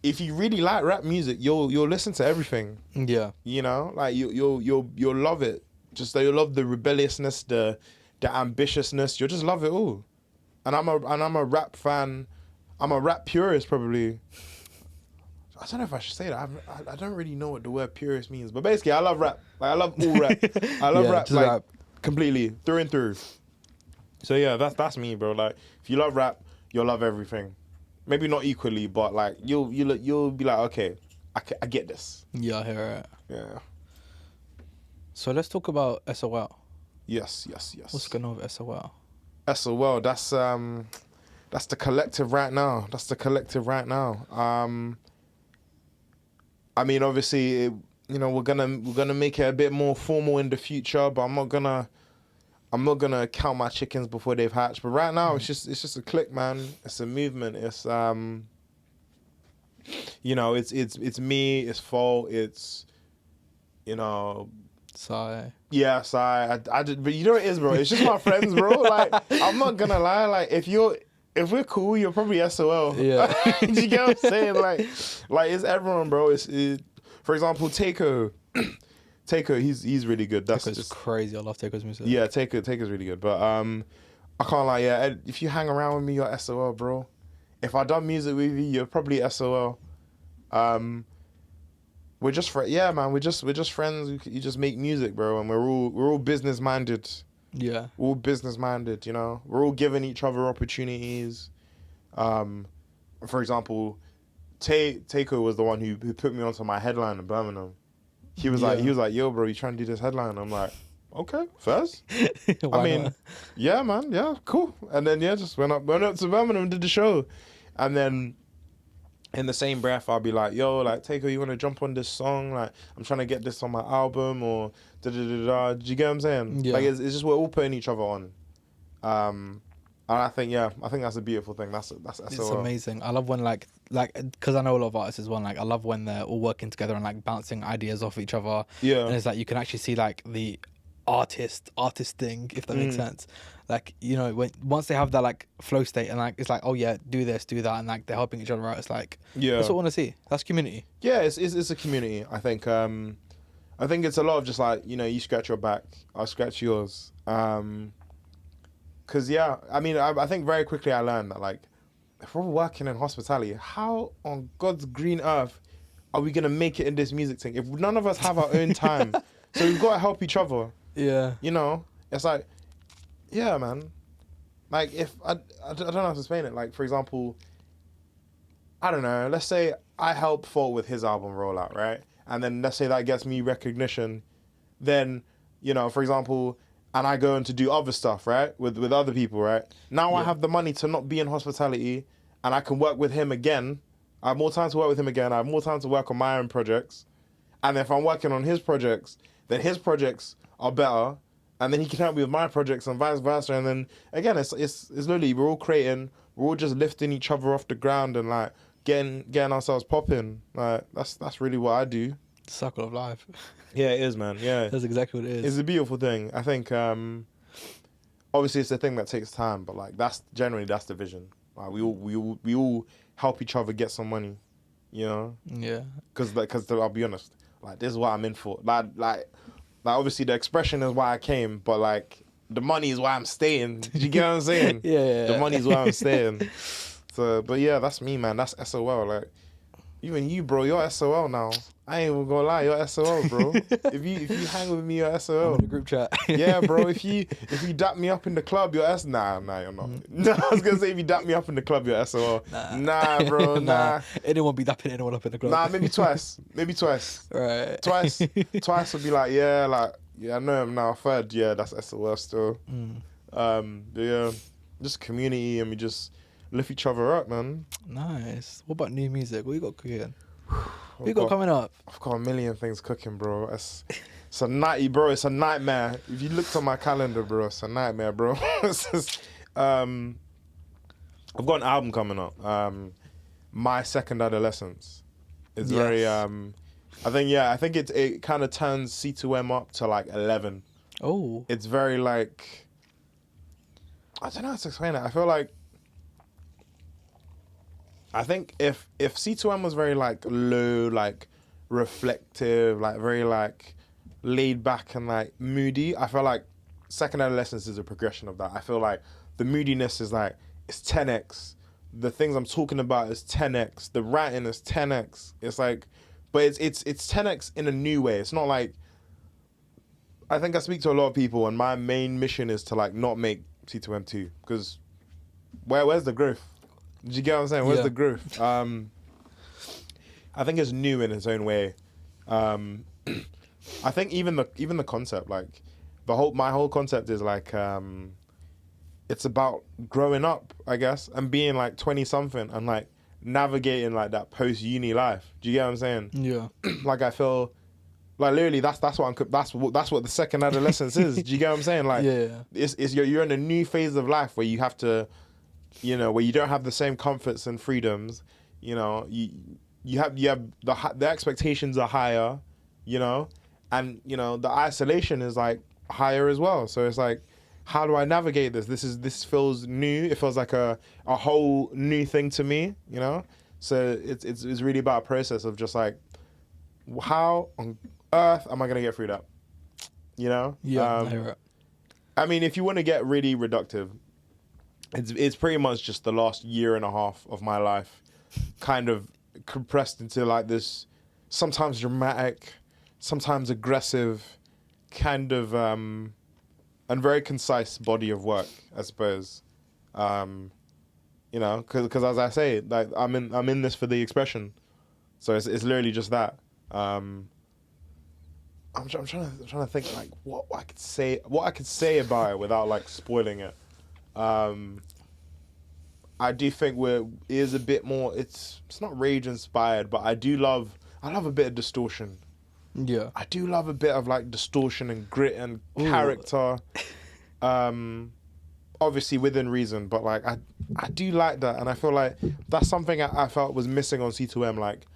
if you really like rap music, you'll listen to everything. Yeah. You know, like you'll love it. Just you'll love the rebelliousness, the ambitiousness. You'll just love it all. And I'm a rap fan. I'm a rap purist probably. I don't know if I should say that. I don't really know what the word purist means, but basically I love rap. Like I love all rap. I love rap like rap. completely through and through. So yeah, that's me, bro. Like if you love rap, you'll love everything. Maybe not equally, but like you'll be like, okay, I get this. Yeah, I hear it. Yeah. So let's talk about SOL. Yes. What's going on with SOL? SOL, that's the collective right now. I mean, obviously, you know, we're gonna make it a bit more formal in the future, but I'm not gonna count my chickens before they've hatched. But right now, it's just a clique, man. It's a movement. It's you know, it's me. It's Fault. It's, you know. Sigh. Yeah, I did, but you know what it is, bro. It's just my friends, bro. Like I'm not gonna lie. Like if we're cool, you're probably SOL. Yeah. Do you get what I'm saying? Like it's everyone, bro. For example, Takeo, he's really good. That's Taco's just crazy. I love Taco's music. yeah. Takeo's really good, but I can't lie. Yeah, Ed, if you hang around with me, you're SOL, bro. If I done music with you, you're probably SOL. We're just yeah, man. We're just friends. You just make music, bro, and we're all business minded. Yeah. We're all business minded, you know. We're all giving each other opportunities. For example, Takeo was the one who put me onto my headline in Birmingham. He was like, yo, bro, you trying to do this headline? I'm like, okay, first. I mean, not? yeah, man, yeah, cool. And then just went up to Birmingham and did the show, and then. In the same breath, I'll be like, yo, like, Takeo, you want to jump on this song? Like, I'm trying to get this on my album or da-da-da-da. Do you get what I'm saying? Yeah. Like, it's just we're all putting each other on. And I think that's a beautiful thing. That's It's SOL. amazing. I love when like because I know a lot of artists as well. Like I love when they're all working together and like bouncing ideas off each other. Yeah. And it's like you can actually see like the artist thing, if that makes sense. Like, you know, once they have that like flow state and like it's like, oh yeah, do this, do that, and like they're helping each other out. It's like that's what I want to see. That's community. Yeah, it's a community. I think it's a lot of just like, you know, you scratch your back, I'll scratch yours. Cause yeah, I mean, I think very quickly I learned that like if we're working in hospitality, how on God's green earth are we gonna make it in this music thing if none of us have our own time? So we've got to help each other. Yeah. You know, it's like, yeah, man. Like if I don't know how to explain it. Like for example, I don't know. Let's say I help Fault with his album rollout, right? And then let's say that gets me recognition. Then, you know, for example, and I go on to do other stuff, right? With other people, right? Now I Yeah. have the money to not be in hospitality, and I can work with him again. I have more time to work with him again. I have more time to work on my own projects. And if I'm working on his projects, then his projects are better, and then he can help me with my projects and vice versa. And then again, it's literally we're all creating, we're all just lifting each other off the ground and like getting ourselves popping. Like that's really what I do. Circle of life. Yeah, it is, man. Yeah, That's exactly what it is. it's a beautiful thing. I think obviously it's a thing that takes time, but like that's the vision. Like we all help each other get some money, you know. Yeah. Because I'll be honest, like this is what I'm in for. Like obviously the expression is why I came, but like the money is why I'm staying. Did you get what I'm saying? Yeah. The money is why I'm staying. So, but yeah, that's me, man. That's SOL. Like even you, bro, you're SOL now. I ain't even gonna lie, you're SOL, bro. if you hang with me, you're I'm SOL. in the group chat. Yeah, bro. If you dap me up in the club, you're Nah, you're not. No, I was gonna say if you dap me up in the club, you're SOL. Nah, bro, nah. Anyone be dapping anyone up in the club? Nah, maybe twice. Right. Twice would be like, yeah, I know him now. Third, yeah, that's SOL still. But yeah, just community, and we just lift each other up, man. Nice. What about new music? What you got cooking? What you got coming up? I've got a million things cooking, bro. It's a nighty, bro. It's a nightmare. If you looked on my calendar, bro, it's a nightmare, bro. It's just, I've got an album coming up. My Second Adolescence. It's very I think it kind of turns C2M up to like 11. Oh. It's very like, I don't know how to explain it. I think if C2M was very like low, like reflective, like very like laid back and like moody, I feel like Second Adolescence is a progression of that. I feel like the moodiness is like, it's 10x. The things I'm talking about is 10x. The writing is 10x. It's like, but it's 10x in a new way. It's not like, I think I speak to a lot of people and my main mission is to like not make C2M2 because where's the growth? Did you get what I'm saying? Where's the growth? I think it's new in its own way. I think even the concept, like my whole concept is like it's about growing up, I guess, and being like 20 something and like navigating like that post uni life. Do you get what I'm saying? Yeah. Like I feel like literally that's what the second adolescence is. Do you get what I'm saying? Like it's you're in a new phase of life where you have to, you know, where you don't have the same comforts and freedoms. You know, you have the expectations are higher, you know, and you know the isolation is like higher as well. So it's like, how do I navigate this? This feels new. It feels like a whole new thing to me, you know. So it's really about a process of just like, how on earth am I gonna get through that? You know. Yeah. I hear it. I mean, if you want to get really reductive, it's pretty much just the last year and a half of my life, kind of compressed into like this, sometimes dramatic, sometimes aggressive, kind of and very concise body of work, I suppose. You know, because as I say, like I'm in this for the expression, so it's literally just that. I'm trying to think like what I could say about it without like spoiling it. I do think it is a bit more. It's not rage inspired, but I love a bit of distortion. Yeah. I do love a bit of like distortion and grit and character. Obviously within reason, but like I do like that, and I feel like that's something I felt was missing on C2M. Like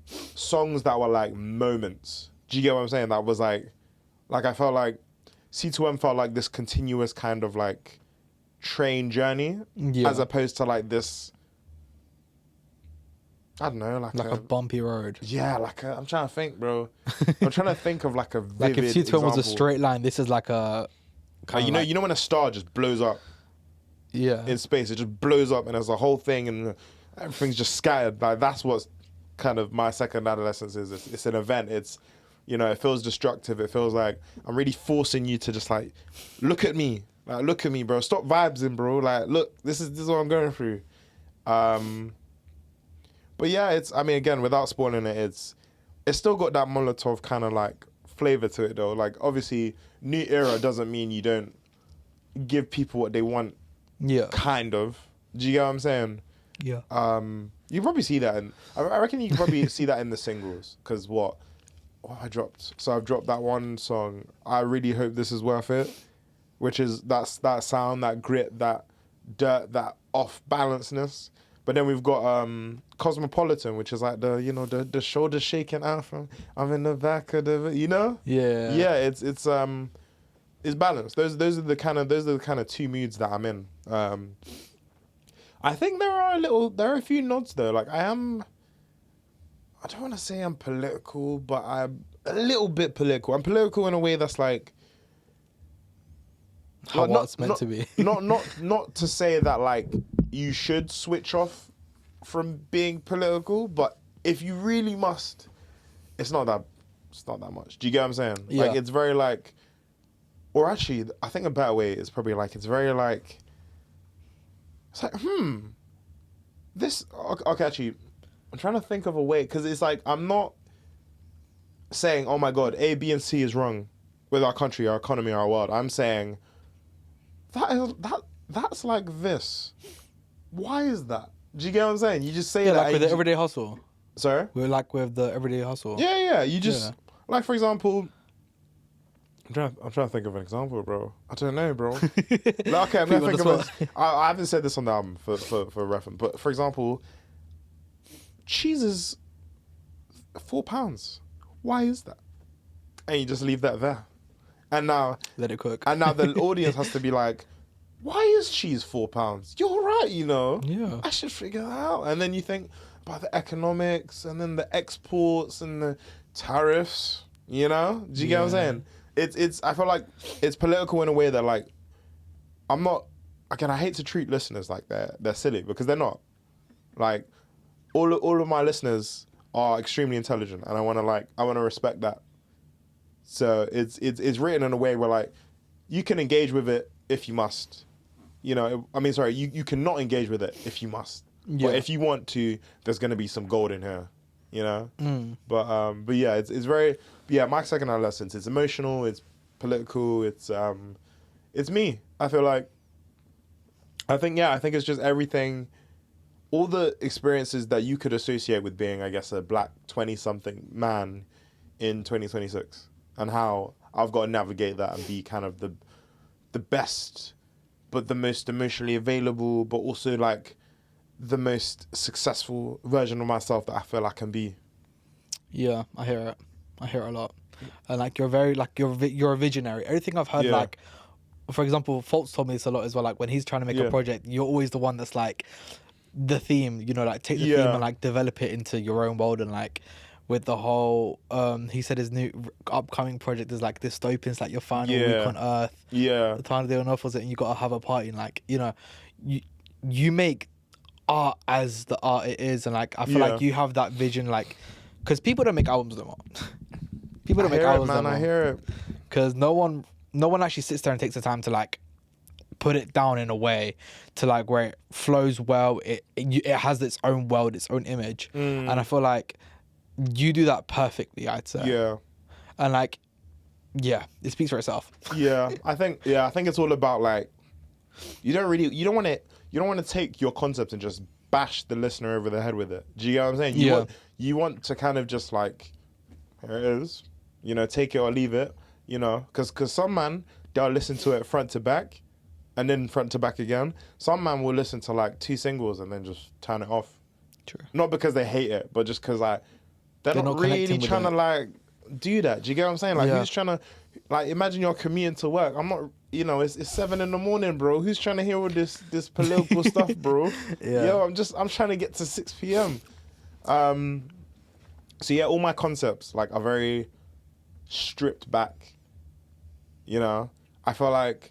songs that were like moments. Do you get what I'm saying? That was like I felt like C2M felt like this continuous kind of like train journey, as opposed to like this, I don't know, like a bumpy road. Yeah, I'm trying to think, bro. I'm trying to think of like a vivid like if C2M example. was a straight line, this is like a you know when a star just blows up in space, it just blows up and there's a whole thing and everything's just scattered. Like that's what's kind of my second adolescence is. It's an event. It's You know, it feels destructive. It feels like I'm really forcing you to just like, look at me. Like, look at me, bro. Stop vibesing, bro. Like, look, this is what I'm going through. But yeah, I mean, again, without spoiling it, it's still got that Molotov kind of like flavor to it though. Like, obviously, new era doesn't mean you don't give people what they want. Yeah. Kind of. Do you get what I'm saying? Yeah. You probably see that, and I reckon you can probably see that in the singles. Because what I dropped. So I've dropped that one song. I really hope this is worth it, which is that sound, that grit, that dirt, that off balanceness. But then we've got Cosmopolitan, which is like the shoulder shaking anthem. I'm in the back of the Yeah. It's balanced. Those are the kind of two moods that I'm in. I think there are a few nods though. Like I don't want to say I'm political, but I'm a little bit political. I'm political in a way that's like How what's meant to be. not to say that like you should switch off from being political, but if you really must, it's not that much. Do you get what I'm saying? Yeah. Like it's very like, or actually, I think a better way is probably like it's very like. It's like, this, okay, actually, I'm trying to think of a way, because it's like, I'm not saying, oh my God, A, B, and C is wrong with our country, our economy, our world. I'm saying, that's like this. Why is that? Do you get what I'm saying? You just say that. Like with the everyday hustle. Sorry? We're like with the everyday hustle. Yeah, you just, like for example, I'm trying to think of an example, bro. I don't know, bro. Like, okay, I'm gonna think of it. I haven't said this on the album for reference, but for example, cheese is £4. Why is that? And you just leave that there, and now Let it cook. And now the audience has to be like, why is cheese £4? You're right, Yeah. I should figure that out. And then you think about the economics, and then the exports and the tariffs. Do you get what I'm saying? It's I feel like it's political in a way that like I'm not, again, I hate to treat listeners like they're silly, because they're not. Like all of my listeners are extremely intelligent, and I want to respect that. So it's written in a way where like you can engage with it if you must. You cannot engage with it if you must. Yeah. But if you want to, there's going to be some gold in here. But yeah, it's very, my second adolescence, it's emotional, it's political, it's me. I think it's just everything, all the experiences that you could associate with being, I guess, a black 20-something man in 2026, and how I've got to navigate that and be kind of the best, but the most emotionally available, but also like the most successful version of myself that I feel I can be. Yeah, I hear it. I hear it a lot. And like you're very like you're a visionary. Everything I've heard, like for example, Fultz told me this a lot as well. Like when he's trying to make a project, you're always the one that's like the theme. Like take the theme and like develop it into your own world. And like with the whole, he said his new upcoming project is like dystopian. It's like your final week on Earth. Yeah, the final day on Earth was it, and you got to have a party. And like you make art as the art it is, and like I feel like you have that vision, like because people don't make albums no more. People don't make albums no more. I hear it. Because no one actually sits there and takes the time to like put it down in a way to like where it flows well. It has its own world, its own image, and I feel like you do that perfectly. I'd say. Yeah. And like, it speaks for itself. I think it's all about like you don't want to take your concept and just bash the listener over the head with it. Do you get what I'm saying? You want to kind of just like, here it is, take it or leave it, because some man, they'll listen to it front to back and then front to back again. Some man will listen to like 2 singles and then just turn it off. True. Not because they hate it, but just because like they're not really trying to like do that. Do you get what I'm saying? Like who's trying to, like, imagine you're commuting to work. I'm not, it's 7 a.m, bro. Who's trying to hear all this political stuff, bro? Yo, I'm trying to get to 6 p.m. So yeah, all my concepts like are very stripped back. I feel like,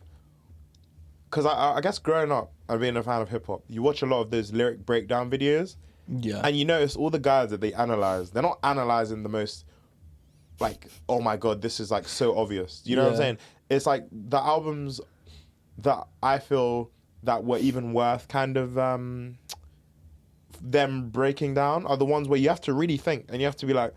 because I guess growing up and being a fan of hip hop, you watch a lot of those lyric breakdown videos. Yeah. And you notice all the guys that they analyze, they're not analyzing the most like, oh my God, this is like so obvious. You know what I'm Yeah. saying? It's like the albums that I feel that were even worth kind of them breaking down are the ones where you have to really think and you have to be like,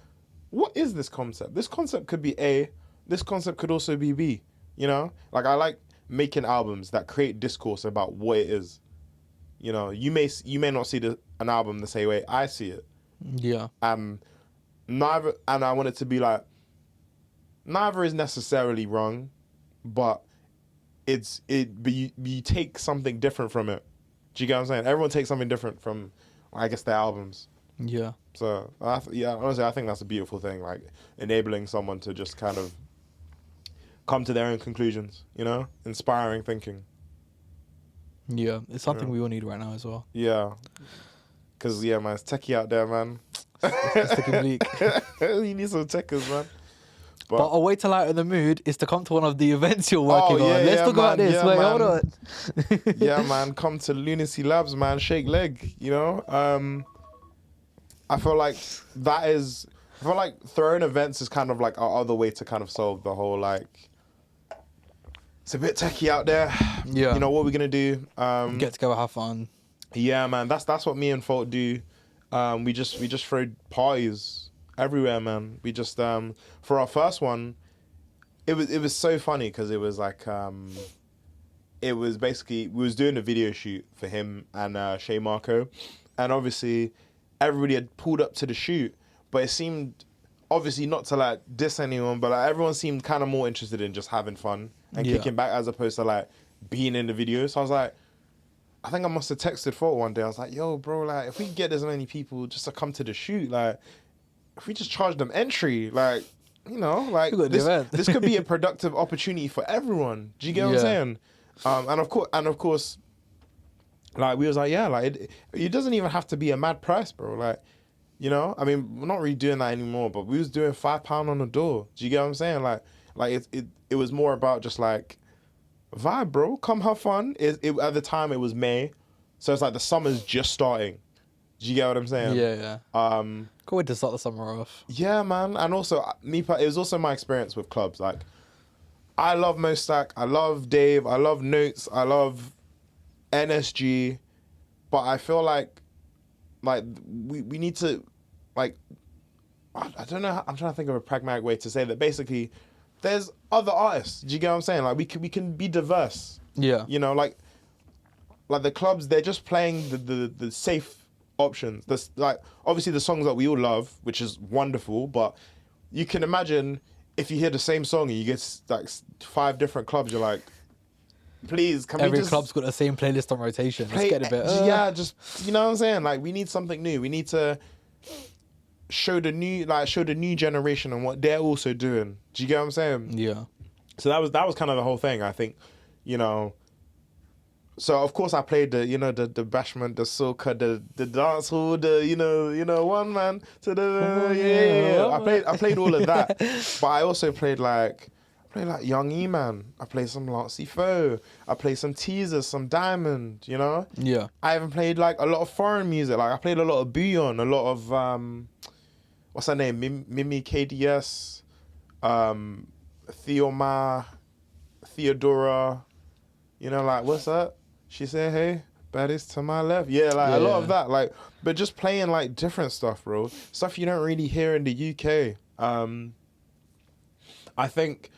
what is this concept? This concept could be A, this concept could also be B, you know? Like, I like making albums that create discourse about what it is. You know, you may not see an album the same way I see it. Yeah. Neither, and I want it to be like, neither is necessarily wrong, but but you take something different from it. Do you get what I'm saying? Everyone takes something different from, I guess, their albums. Yeah. So honestly, I think that's a beautiful thing, like enabling someone to just kind of come to their own conclusions. You know, inspiring thinking. Yeah. It's something Yeah. we all need right now as well. Yeah, because man, it's techie out there, man. It's looking bleak. You need some techers, man. But a way to lighten the mood is to come to one of the events you're working on. Let's talk about this. Yeah, Wait, man. hold on. Yeah, man, come to Lunacy Labs, man. Shake leg, you know. I feel like throwing events is kind of like our other way to kind of solve the whole like. It's a bit techie out there. Yeah. You know what we're gonna do? Get together, have fun. Yeah, man. That's what me and Folk do. We just throw parties everywhere, man. We just for our first one, it was so funny because it was like it was basically we was doing a video shoot for him and Shay Marco, and obviously everybody had pulled up to the shoot, but it seemed obviously not to like diss anyone, but like, everyone seemed kind of more interested in just having fun and kicking back as opposed to like being in the video. So I was like, I think I must have texted Folk one day. I was like, yo, bro, like if we get this many people just to come to the shoot, like if we just charge them entry, like, you know, like this could be a productive opportunity for everyone. Do you get what I'm saying? And of course, like we was like, yeah, like it doesn't even have to be a mad price, bro. Like, you know, I mean, we're not really doing that anymore, but we was doing £5 on the door. Do you get what I'm saying? Like it was more about just like vibe, bro. Come have fun. At the time it was May, so it's like the summer's just starting. Do you get what I'm saying? Yeah. Good way to start the summer off. Yeah, man. And also, it was also my experience with clubs. Like, I love Mostack, I love Dave, I love Notes, I love NSG, but I feel like we need to, like, I don't know. I'm trying to think of a pragmatic way to say that. Basically, there's other artists. Do you get what I'm saying? Like, we can be diverse. Yeah. You know, like the clubs, they're just playing the safe options. This, like, obviously the songs that we all love, which is wonderful, but you can imagine if you hear the same song and you get like 5 different clubs, you're like, please, can Every we just club's got the same playlist on rotation. Let's get a bit. Yeah, just, you know what I'm saying? Like, we need something new. We need to show the new generation and what they're also doing. Do you get what I'm saying? Yeah. So that was kind of the whole thing. I think, you know. So of course I played the bashment, the soca, the dance hall, the one man to the yeah. I played all of that, but I also played like Young E Man. I played some Lancy Foe. I played some Teasers, some Diamond. You know. Yeah. I even played like a lot of foreign music. Like I played a lot of Bouillon, a lot of what's her name, Mimi KDS, Theoma, Theodora. You know, like what's that? She said, hey, baddest to my left. Yeah, like a lot of that. Like, but just playing like different stuff, bro. Stuff you don't really hear in the UK. I think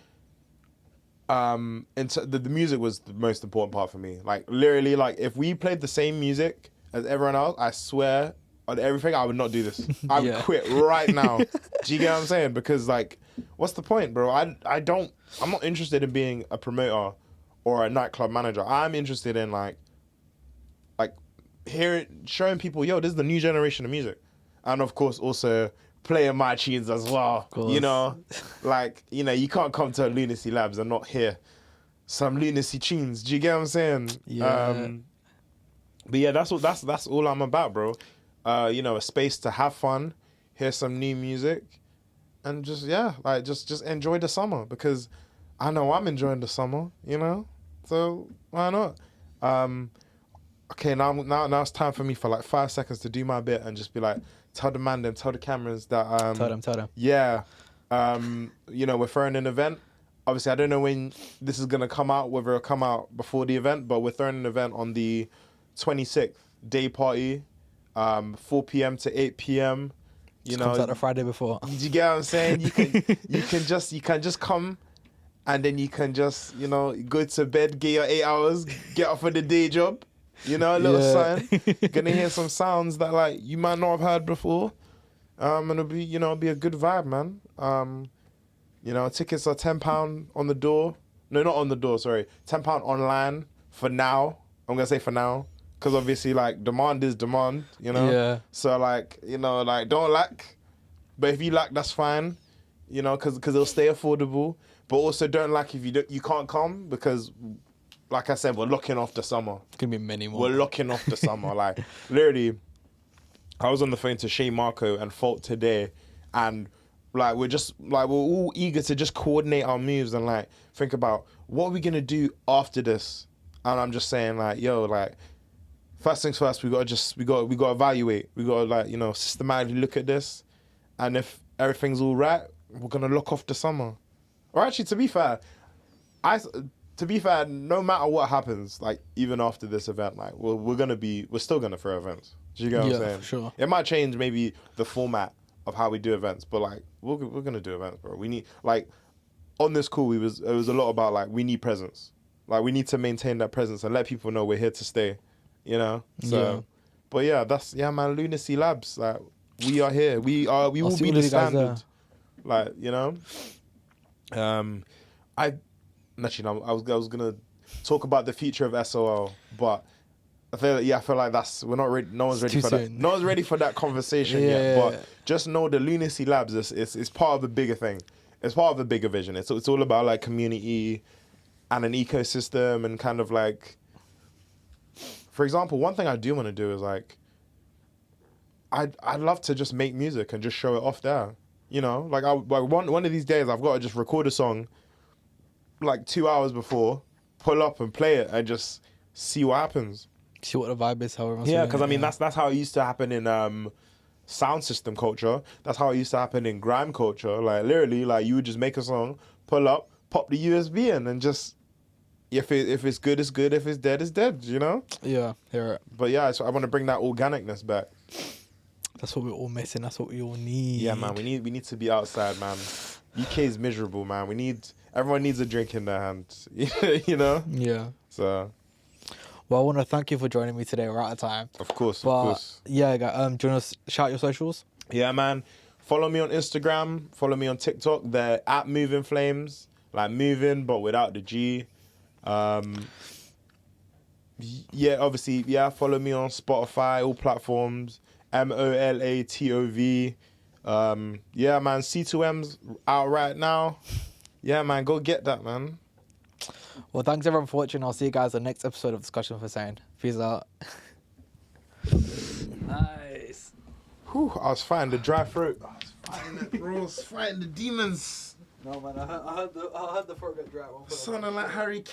the music was the most important part for me. Like, literally, like, if we played the same music as everyone else, I swear on everything, I would not do this. I would quit right now. Do you get what I'm saying? Because, like, what's the point, bro? I'm not interested in being a promoter or a nightclub manager. I'm interested in like showing people, yo, this is the new generation of music. And of course also playing my tunes as well. You know, like, you know, you can't come to Lunacy Labs and not hear some Lunacy tunes. Do you get what I'm saying? Yeah. But yeah, that's all I'm about, bro. You know, a space to have fun, hear some new music, and just just enjoy the summer, because I know I'm enjoying the summer, you know? So why not? Okay, now it's time for me for like 5 seconds to do my bit and just be like, tell the cameras that... Tell them. Yeah. You know, we're throwing an event. Obviously, I don't know when this is gonna come out, whether it'll come out before the event, but we're throwing an event on the 26th, day party, 4 p.m. to 8 p.m. You Just know, comes out the Friday before. you get what I'm saying? You can just come, and then you can just, you know, go to bed, get your 8 hours, get off of the day job. You know, a little something. Gonna hear some sounds that like you might not have heard before. And it'll be, you know, be a good vibe, man. You know, tickets are £10 on the door. No, not on the door, sorry. £10 online for now. I'm gonna say for now. Because obviously, like, demand is demand, you know? Yeah. So, like, you know, like, don't lack. But if you lack, that's fine, you know, because it'll stay affordable. But also don't lack if you can't come because, like I said, we're locking off the summer. It's going to be many more. We're locking off the summer. Like, literally, I was on the phone to Shay Marco and Fault today, and, like, we're all eager to just coordinate our moves and, like, think about what are we going to do after this. And I'm just saying, like, yo, like, first things first, we got to evaluate. We got to, like, you know, systematically look at this. And if everything's all right, we're going to lock off the summer. Or actually, to be fair, no matter what happens, like, even after this event, like, we're still going to throw events. Do you get what I'm saying? For sure. It might change maybe the format of how we do events, but, like, we're going to do events, bro. We need, like, on this call, it was a lot about, like, we need presence. Like, we need to maintain that presence and let people know we're here to stay. You know, so, but yeah, man, Lunacy Labs, like, we are here. We will be the standard. Like, you know, I was gonna talk about the future of SOL, but I feel like we're not ready. No one's ready for that. No one's ready for that conversation yet. But just know the Lunacy Labs is part of a bigger thing. It's part of a bigger vision. It's all about, like, community and an ecosystem and kind of, like. For example, one thing I do want to do is, like, I'd love to just make music and just show it off there. You know, like, one of these days I've got to just record a song, like, 2 hours before, pull up and play it and just see what happens. See what the vibe is, how everyone's Yeah, because I mean that's how it used to happen in sound system culture. That's how it used to happen in grime culture. Like, literally, like, you would just make a song, pull up, pop the USB in, and just. If it's good, it's good. If it's dead, it's dead, you know? Yeah, hear it. But yeah, so I want to bring that organicness back. That's what we're all missing. That's what we all need. Yeah, man, we need to be outside, man. UK is miserable, man. Everyone needs a drink in their hand, you know? Yeah. So. Well, I want to thank you for joining me today. We're out of time. Of course. Yeah, do you want to shout your socials? Yeah, man. Follow me on Instagram. Follow me on TikTok. They're at Movinflames. Like, moving, but without the G. Yeah, obviously, follow me on Spotify, all platforms, Molatov. Yeah, man, C2M's out right now. Yeah, man, go get that, man. Well, thanks everyone for watching. I'll see you guys on the next episode of Discussion with Hsyn. Peace out. Nice. Whew, I was fighting the dry throat. I was fighting it, bro. I was fighting the demons. No, man, I heard the throat get dry. Sounding like Harry King.